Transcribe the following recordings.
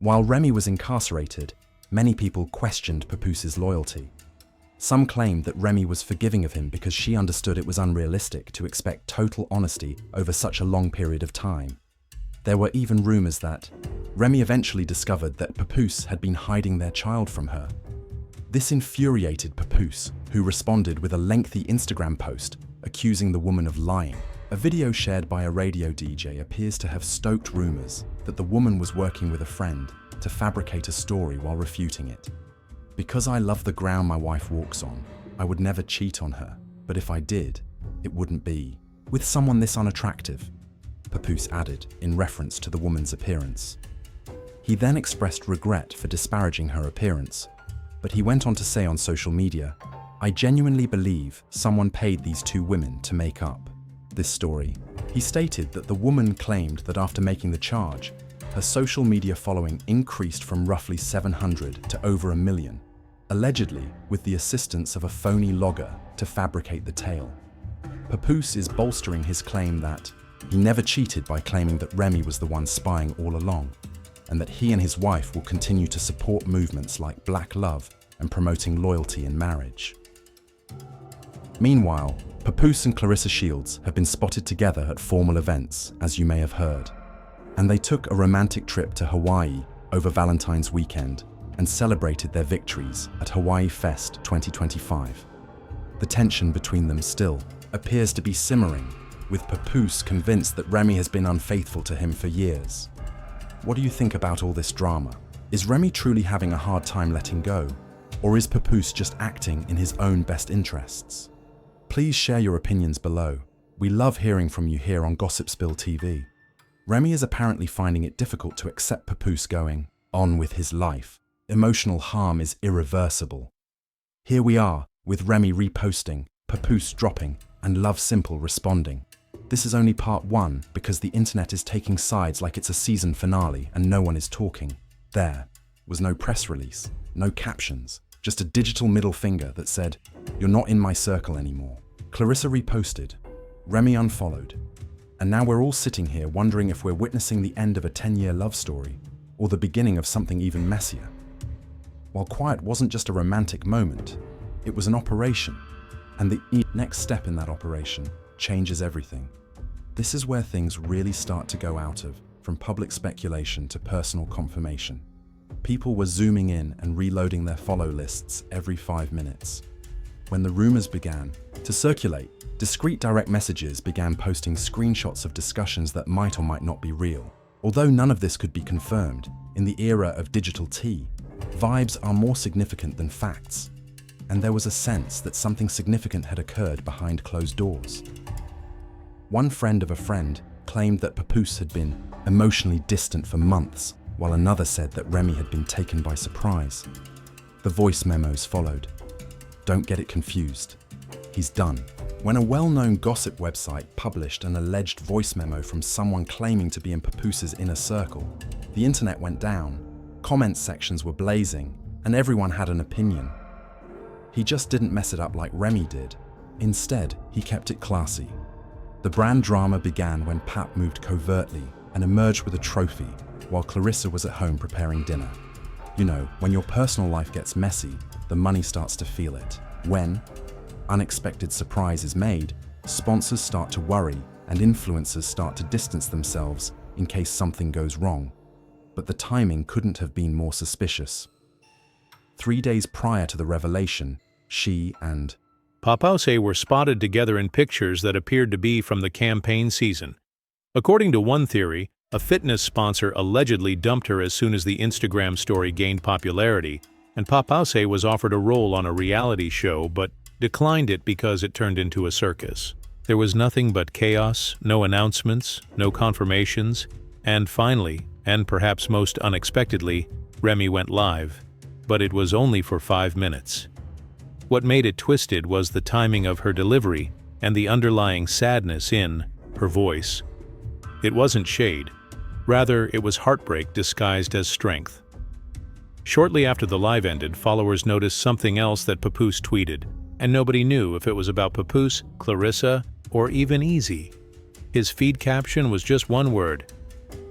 While Remy was incarcerated, many people questioned Papoose's loyalty. Some claimed that Remy was forgiving of him because she understood it was unrealistic to expect total honesty over such a long period of time. There were even rumors that Remy eventually discovered that Papoose had been hiding their child from her. This infuriated Papoose, who responded with a lengthy Instagram post accusing the woman of lying. A video shared by a radio DJ appears to have stoked rumors that the woman was working with a friend to fabricate a story while refuting it. "Because I love the ground my wife walks on, I would never cheat on her, but if I did, it wouldn't be with someone this unattractive," Papoose added in reference to the woman's appearance. He then expressed regret for disparaging her appearance, but he went on to say on social media, "I genuinely believe someone paid these two women to make up this story." He stated that the woman claimed that after making the charge, her social media following increased from roughly 700 to over 1 million, allegedly with the assistance of a phony logger to fabricate the tale. Papoose is bolstering his claim that he never cheated by claiming that Remy was the one spying all along, and that he and his wife will continue to support movements like Black Love and promoting loyalty in marriage. Meanwhile, Papoose and Clarissa Shields have been spotted together at formal events, as you may have heard, and they took a romantic trip to Hawaii over Valentine's weekend and celebrated their victories at Hawaii Fest 2025. The tension between them still appears to be simmering, with Papoose convinced that Remy has been unfaithful to him for years. What do you think about all this drama? Is Remy truly having a hard time letting go? Or is Papoose just acting in his own best interests? Please share your opinions below. We love hearing from you here on Gossip Spill TV. Remy is apparently finding it difficult to accept Papoose going on with his life. Emotional harm is irreversible. Here we are, with Remy reposting, Papoose dropping, and Love Simple responding. This is only part 1 because the internet is taking sides like it's a season finale and no one is talking. There was no press release, no captions, just a digital middle finger that said, "You're not in my circle anymore." Clarissa reposted, Remy unfollowed, and now we're all sitting here wondering if we're witnessing the end of a 10-year love story or the beginning of something even messier. While quiet wasn't just a romantic moment, it was an operation, and the next step in that operation changes everything. This is where things really start to go out of, from public speculation to personal confirmation. People were zooming in and reloading their follow lists every 5 minutes. When the rumors began to circulate, discreet direct messages began posting screenshots of discussions that might or might not be real. Although none of this could be confirmed, in the era of digital tea, vibes are more significant than facts, and there was a sense that something significant had occurred behind closed doors. One friend of a friend claimed that Papoose had been emotionally distant for months, while another said that Remy had been taken by surprise. The voice memos followed. Don't get it confused. He's done. When a well-known gossip website published an alleged voice memo from someone claiming to be in Papoose's inner circle, the internet went down, comment sections were blazing, and everyone had an opinion. He just didn't mess it up like Remy did. Instead, he kept it classy. The brand drama began when Pap moved covertly and emerged with a trophy, while Clarissa was at home preparing dinner. You know, when your personal life gets messy, the money starts to feel it. When unexpected surprise is made, sponsors start to worry and influencers start to distance themselves in case something goes wrong. But the timing couldn't have been more suspicious. 3 days prior to the revelation, she and Papoose were spotted together in pictures that appeared to be from the campaign season. According to one theory, a fitness sponsor allegedly dumped her as soon as the Instagram story gained popularity, and Papoose was offered a role on a reality show but declined it because it turned into a circus. There was nothing but chaos, no announcements, no confirmations, and finally, and perhaps most unexpectedly, Remy went live. But it was only for 5 minutes. What made it twisted was the timing of her delivery and the underlying sadness in her voice. It wasn't shade. Rather, it was heartbreak disguised as strength. Shortly after the live ended, followers noticed something else that Papoose tweeted, and nobody knew if it was about Papoose, Clarissa, or even Eazy. His feed caption was just one word: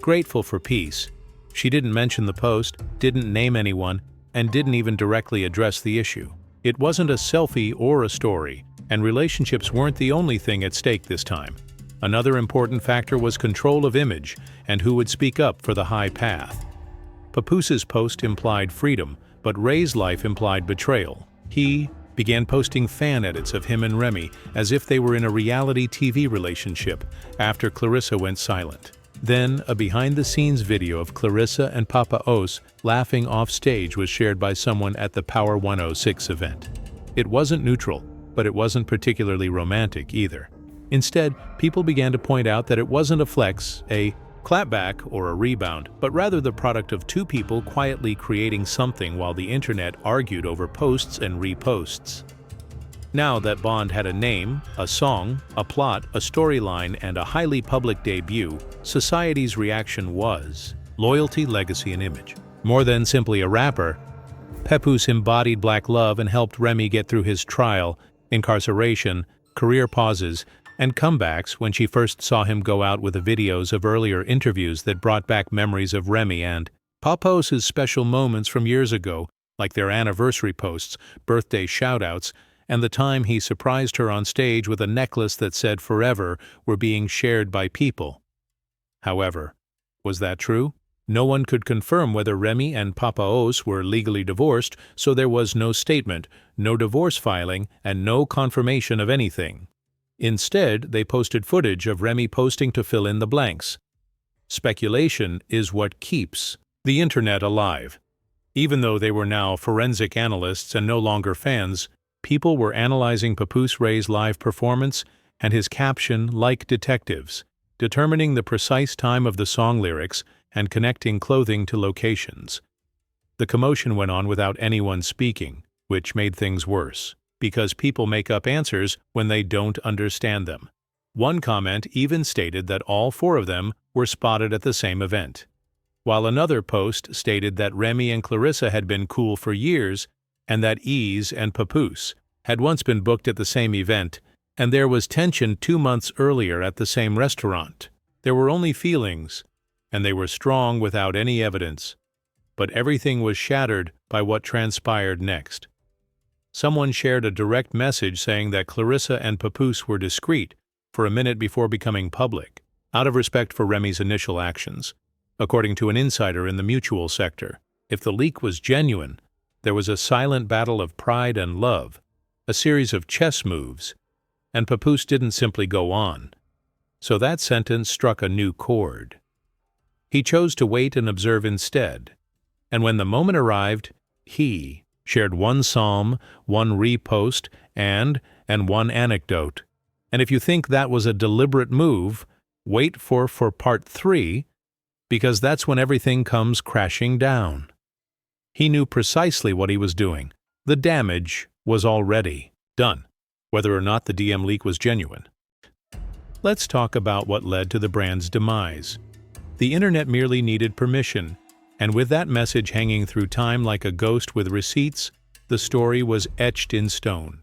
grateful for peace. She didn't mention the post, didn't name anyone, and didn't even directly address the issue. It wasn't a selfie or a story, and relationships weren't the only thing at stake this time. Another important factor was control of image and who would speak up for the high path. Papoose's post implied freedom, but Ray's life implied betrayal. He began posting fan edits of him and Remy as if they were in a reality TV relationship after Clarissa went silent. Then, a behind-the-scenes video of Clarissa and Papoose laughing off stage was shared by someone at the Power 106 event. It wasn't neutral, but it wasn't particularly romantic either. Instead, people began to point out that it wasn't a flex, a clapback, or a rebound, but rather the product of two people quietly creating something while the internet argued over posts and reposts. Now that Bond had a name, a song, a plot, a storyline, and a highly public debut, society's reaction was loyalty, legacy, and image. More than simply a rapper, Papoose embodied black love and helped Remy get through his trial, incarceration, career pauses, and comebacks when she first saw him go out with the videos of earlier interviews that brought back memories of Remy and Papoose's special moments from years ago, like their anniversary posts, birthday shoutouts, and the time he surprised her on stage with a necklace that said "Forever" were being shared by people. However, was that true? No one could confirm whether Remy and Papoose were legally divorced, so there was no statement, no divorce filing, and no confirmation of anything. Instead, they posted footage of Remy posting to fill in the blanks. Speculation is what keeps the internet alive. Even though they were now forensic analysts and no longer fans, people were analyzing Papoose Ray's live performance and his caption like detectives, determining the precise time of the song lyrics and connecting clothing to locations. The commotion went on without anyone speaking, which made things worse, because people make up answers when they don't understand them. One comment even stated that all four of them were spotted at the same event, while another post stated that Remy and Clarissa had been cool for years and that Eazy and Papoose had once been booked at the same event, and there was tension 2 months earlier at the same restaurant. There were only feelings, and they were strong without any evidence, but everything was shattered by what transpired next. Someone shared a direct message saying that Clarissa and Papoose were discreet for a minute before becoming public, out of respect for Remy's initial actions. According to an insider in the mutual sector, if the leak was genuine, there was a silent battle of pride and love, a series of chess moves, and Papoose didn't simply go on. So that sentence struck a new chord. He chose to wait and observe instead, and when the moment arrived, he shared one psalm, one repost, and one anecdote. And if you think that was a deliberate move, wait for part 3, because that's when everything comes crashing down. He knew precisely what he was doing. The damage was already done, whether or not the DM leak was genuine. Let's talk about what led to the brand's demise. The internet merely needed permission, and with that message hanging through time like a ghost with receipts, the story was etched in stone.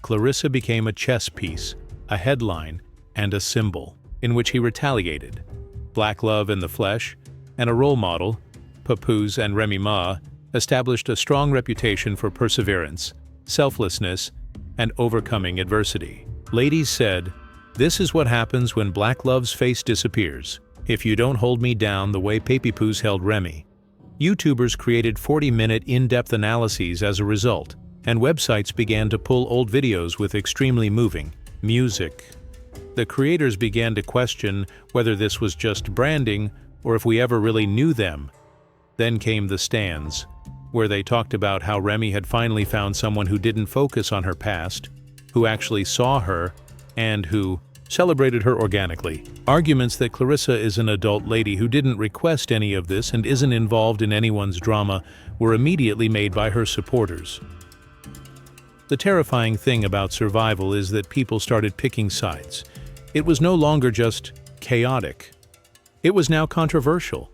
Clarissa became a chess piece, a headline, and a symbol, in which he retaliated. Black love in the flesh, and a role model, Papoose and Remy Ma, established a strong reputation for perseverance, selflessness, and overcoming adversity. Ladies said, "This is what happens when black love's face disappears. If you don't hold me down the way Papoose held Remy." YouTubers created 40-minute in-depth analyses as a result, and websites began to pull old videos with extremely moving music. The creators began to question whether this was just branding or if we ever really knew them. Then came the stands, where they talked about how Remy had finally found someone who didn't focus on her past, who actually saw her, and who celebrated her organically. Arguments that Clarissa is an adult lady who didn't request any of this and isn't involved in anyone's drama were immediately made by her supporters. The terrifying thing about survival is that people started picking sides. It was no longer just chaotic. It was now controversial.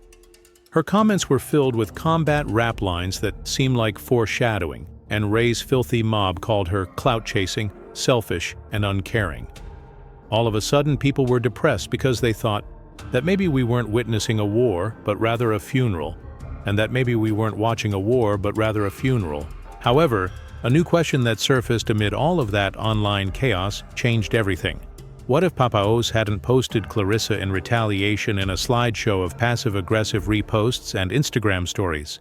Her comments were filled with combat rap lines that seemed like foreshadowing, and Ray's filthy mob called her clout-chasing, selfish, and uncaring. All of a sudden, people were depressed because they thought, That maybe we weren't witnessing a war, but rather a funeral, and that maybe we weren't watching a war, but rather a funeral. However, a new question that surfaced amid all of that online chaos changed everything. What if Papoose hadn't posted Clarissa in retaliation in a slideshow of passive-aggressive reposts and Instagram stories?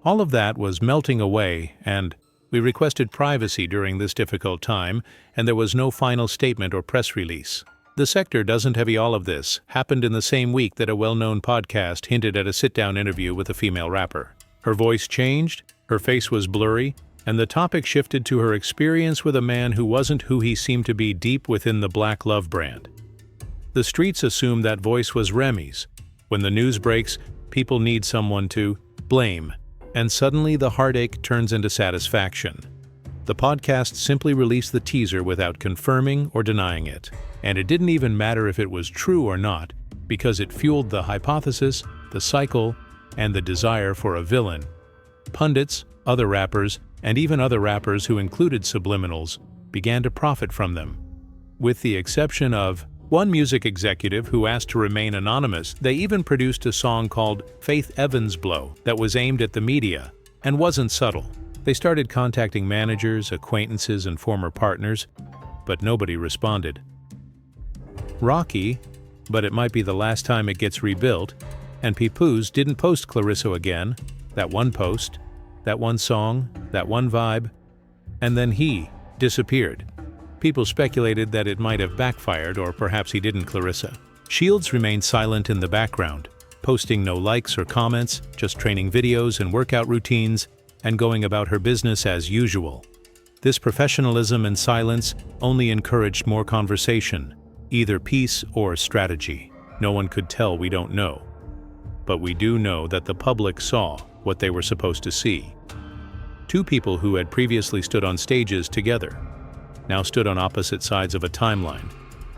All of that was melting away, and we requested privacy during this difficult time, and there was no final statement or press release. The Sector Doesn't Heavy All of This happened in the same week that a well-known podcast hinted at a sit-down interview with a female rapper. Her voice changed, her face was blurry, and the topic shifted to her experience with a man who wasn't who he seemed to be deep within the Black Love brand. The streets assumed that voice was Remy's. When the news breaks, people need someone to blame, and suddenly the heartache turns into satisfaction. The podcast simply released the teaser without confirming or denying it, and it didn't even matter if it was true or not, because it fueled the hypothesis, the cycle, and the desire for a villain. Pundits, other rappers, and even other rappers who included subliminals began to profit from them. With the exception of one music executive who asked to remain anonymous, they even produced a song called Faith Evans Blow that was aimed at the media and wasn't subtle. They started contacting managers, acquaintances, and former partners, but nobody responded. Rocky, but it might be the last time it gets rebuilt, and Papoose didn't post Clarissa again, that one post, that one song, that one vibe, and then he disappeared. People speculated that it might have backfired, or perhaps he didn't. Clarissa Shields remained silent in the background, posting no likes or comments, just training videos and workout routines, and going about her business as usual. This professionalism and silence only encouraged more conversation, either peace or strategy. No one could tell we don't know. But we do know that the public saw what they were supposed to see. Two people who had previously stood on stages together now stood on opposite sides of a timeline.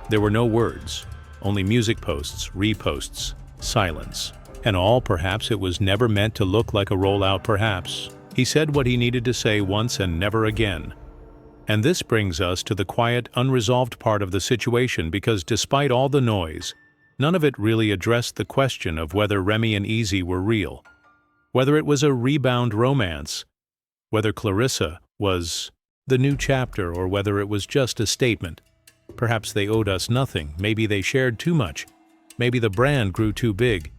There were no words, only music posts, reposts, silence. And all, perhaps it was never meant to look like a rollout. Perhaps he said what he needed to say once and never again. And this brings us to the quiet, unresolved part of the situation, because despite all the noise, none of it really addressed the question of whether Remy and Eazy were real, whether it was a rebound romance, whether Clarissa was the new chapter, or whether it was just a statement. Perhaps they owed us nothing, maybe they shared too much, maybe the brand grew too big,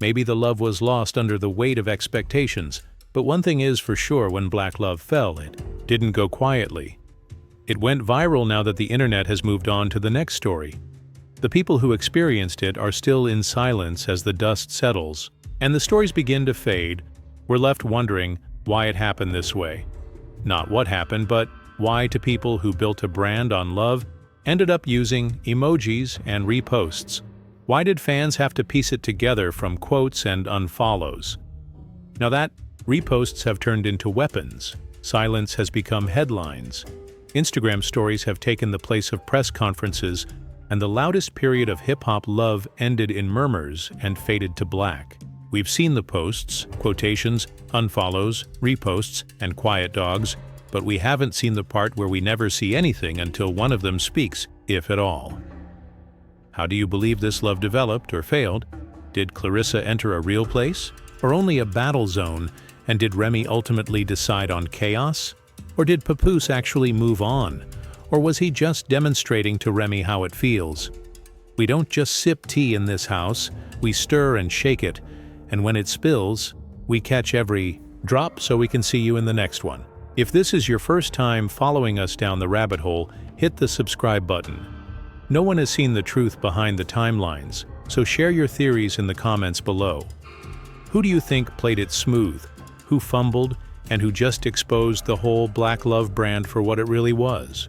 maybe the love was lost under the weight of expectations. But one thing is for sure, when Black Love fell, it didn't go quietly. It went viral. Now that the internet has moved on to the next story, the people who experienced it are still in silence as the dust settles, and the stories begin to fade. We're left wondering why it happened this way. Not what happened, but why to people who built a brand on love ended up using emojis and reposts. Why did fans have to piece it together from quotes and unfollows? Now that reposts have turned into weapons, silence has become headlines, Instagram stories have taken the place of press conferences, and the loudest period of hip-hop love ended in murmurs and faded to black. We've seen the posts, quotations, unfollows, reposts, and quiet dogs, but we haven't seen the part where we never see anything until one of them speaks, if at all. How do you believe this love developed or failed? Did Clarissa enter a real place, or only a battle zone, and did Remy ultimately decide on chaos? Or did Papoose actually move on? Or was he just demonstrating to Remy how it feels? We don't just sip tea in this house, we stir and shake it, and when it spills, we catch every drop so we can see you in the next one. If this is your first time following us down the rabbit hole, hit the subscribe button. No one has seen the truth behind the timelines, so share your theories in the comments below. Who do you think played it smooth? Who fumbled? And who just exposed the whole Black Love brand for what it really was?